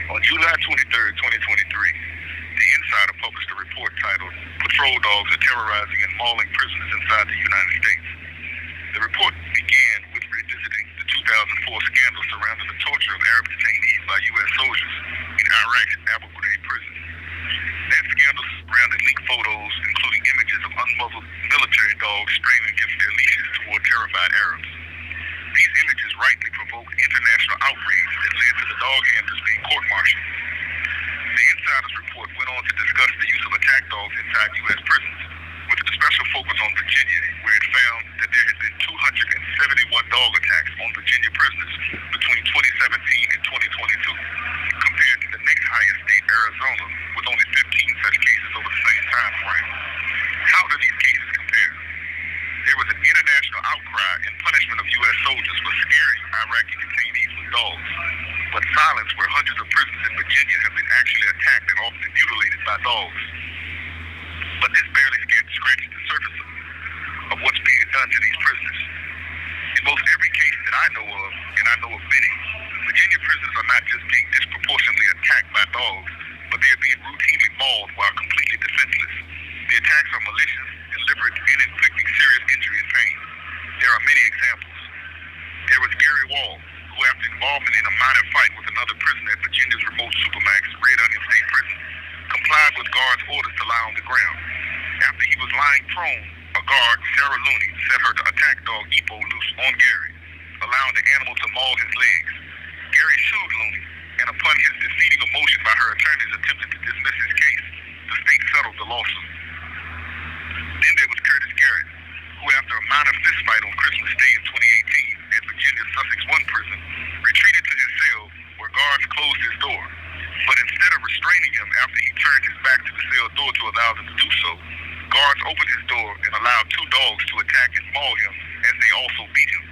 On July 23rd, 2023, The Insider published a report titled Patrol Dogs Are Terrorizing and Mauling Prisoners Inside the United States. The report began with revisiting the 2004 scandal surrounding the torture of Arab detainees by U.S. soldiers in Iraq's Abu Ghraib prison. That scandal surrounded leaked photos, including images of unmuzzled military dogs straining against their leashes toward terrified Arabs. These images rightly provoked international outrage that led to the dog handlers being court-martialed. The Insider's report went on to discuss the use of attack dogs inside U.S. prisons, with a special focus on Virginia, where it found that there had been 271 dog attacks on Virginia prisoners between 2017 and 2022, compared to the next highest state, Arizona, with only 15 such cases over the same time frame. How do these cases compare? There was an international outcry and punishment of U.S. soldiers for scaring Iraqi detainees with dogs, but silence where hundreds of prisons in Virginia have been actually attacked and often mutilated by dogs. But this barely scratches the surface of what's being done to these prisoners. In most every case that I know of, and I know of many, Virginia prisoners are not just being disproportionately attacked by dogs, but they are being routinely mauled while completely defenseless. The attacks are malicious, deliberate, and inflicting serious injury and pain. There are many examples. There was Gary Wall, who after involvement in a minor fight with another prisoner at Virginia's remote supermax, Red Onion State Prison, complied with guards' orders to lie on the ground. After he was lying prone, a guard, Sarah Looney, set her attack dog Epo loose on Gary, allowing the animal to maul his legs. Gary sued Looney, and upon his defeating a motion by her attorneys attempting to dismiss his case, the state settled the lawsuit. Then there was Curtis Garrett, who after a minor fistfight on Christmas Day in 2018 at Virginia's Sussex 1 prison, retreated to his cell where guards closed his door. But instead of restraining him after he turned his back to the cell door to allow them to do so, guards opened his door and allowed two dogs to attack and maul him as they also beat him.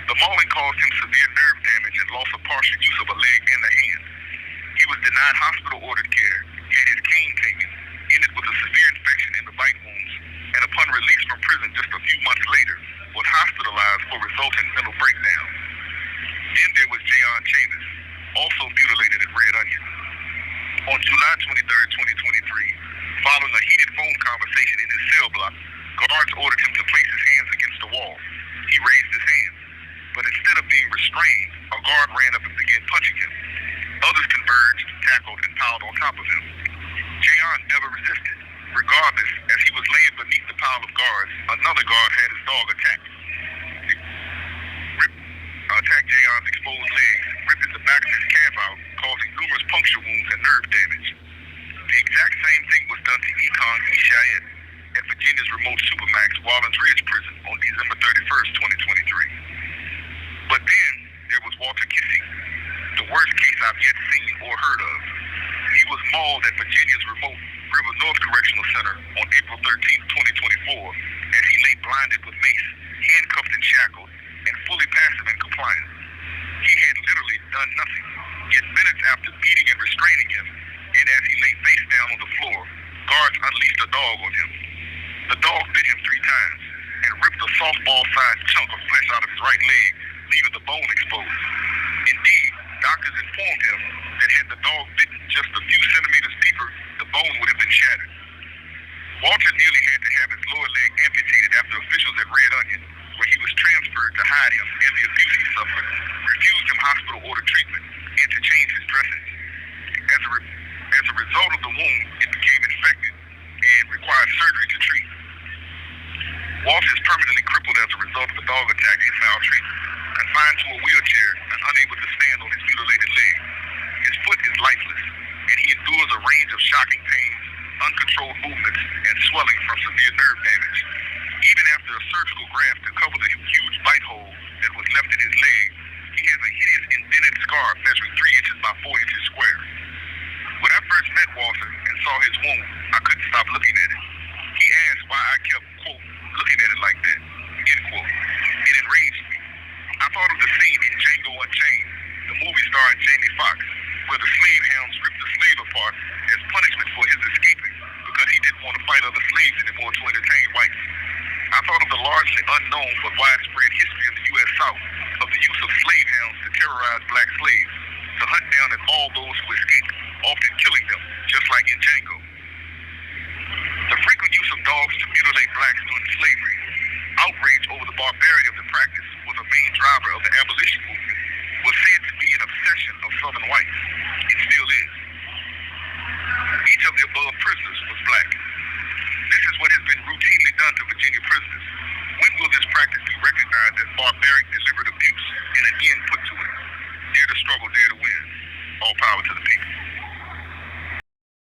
The mauling caused him severe nerve damage and loss of partial use of a leg and a hand. He was denied hospital-ordered care, had his cane taken, ended with a severe infection in the bite wounds, and upon release from prison just a few months later, was hospitalized for resultant mental breakdown. Then there was Jayon Chavis, also mutilated at Red Onion. On July 23rd, 2023, following a heated phone conversation in his cell block, guards ordered him to place his hands against the wall. He raised his hands, but instead of being restrained, a guard ran up and began punching him. Others converged, tackled, and piled on top of him. Jayon never resisted. Regardless, as he was laying beneath the pile of guards, another guard had his dog attacked. Attacked Jayon's exposed legs, ripping the back of his calf out, causing numerous puncture wounds and nerve damage. The exact same thing was done to Ekong E. Shayet at Virginia's remote supermax Wallens Ridge Prison on December 31st, 2023. But then there was Walter Kissing, the worst case I've yet seen or heard of. He was mauled at Virginia's remote River North Correctional Center on April 13th, 2024, as he lay blinded with mace, handcuffed and shackled, and fully passive and compliant. He had literally done nothing. Yet minutes after beating and restraining him, and as he lay face down on the floor, guards unleashed a dog on him. The dog bit him 3 times and ripped a softball-sized chunk of flesh out of his right leg, leaving the bone exposed. Indeed, doctors informed him that had the dog bitten just a few centimeters deeper, the bone would have been shattered. Walter nearly had to have his lower leg amputated after officials at Red Onion, where he was transferred to hide him and the abuse he suffered, refused him hospital-ordered treatment and to change his dressings. As a result of the wound, it became infected and required surgery to treat. Walter is permanently crippled as a result of the dog attack and maltreatment, confined to a wheelchair and unable to stand on his mutilated leg. His foot is lifeless, and he endures a range of shocking pains, uncontrolled movements, and swelling from severe nerve damage. Even after a surgical graft to cover the huge bite hole that was left in his leg, he has a hideous indented scar measuring 3 inches by 4 inches square. When I first met Walter and saw his wound, I couldn't stop looking at it. He asked why I kept, quote, looking at it like that, end quote. It enraged me. I thought of the scene in Django Unchained, the movie starring Jamie Foxx, where the slave hounds ripped the slave apart as punishment for his escaping because he didn't want to fight other slaves anymore to entertain whites. I thought of the largely unknown but widespread history of the U.S. South of the use of slave hounds to terrorize black slaves, to hunt down and maul those who escaped Django. The frequent use of dogs to mutilate blacks during slavery, outrage over the barbarity of the practice was a main driver of the abolition movement, was said to be an obsession of Southern whites. It still is. Each of the above prisoners was black. This is what has been routinely done to Virginia prisoners. When will this practice be recognized as barbaric, deliberate abuse and an end put to it? Dare to struggle, dare to win. All power to the people.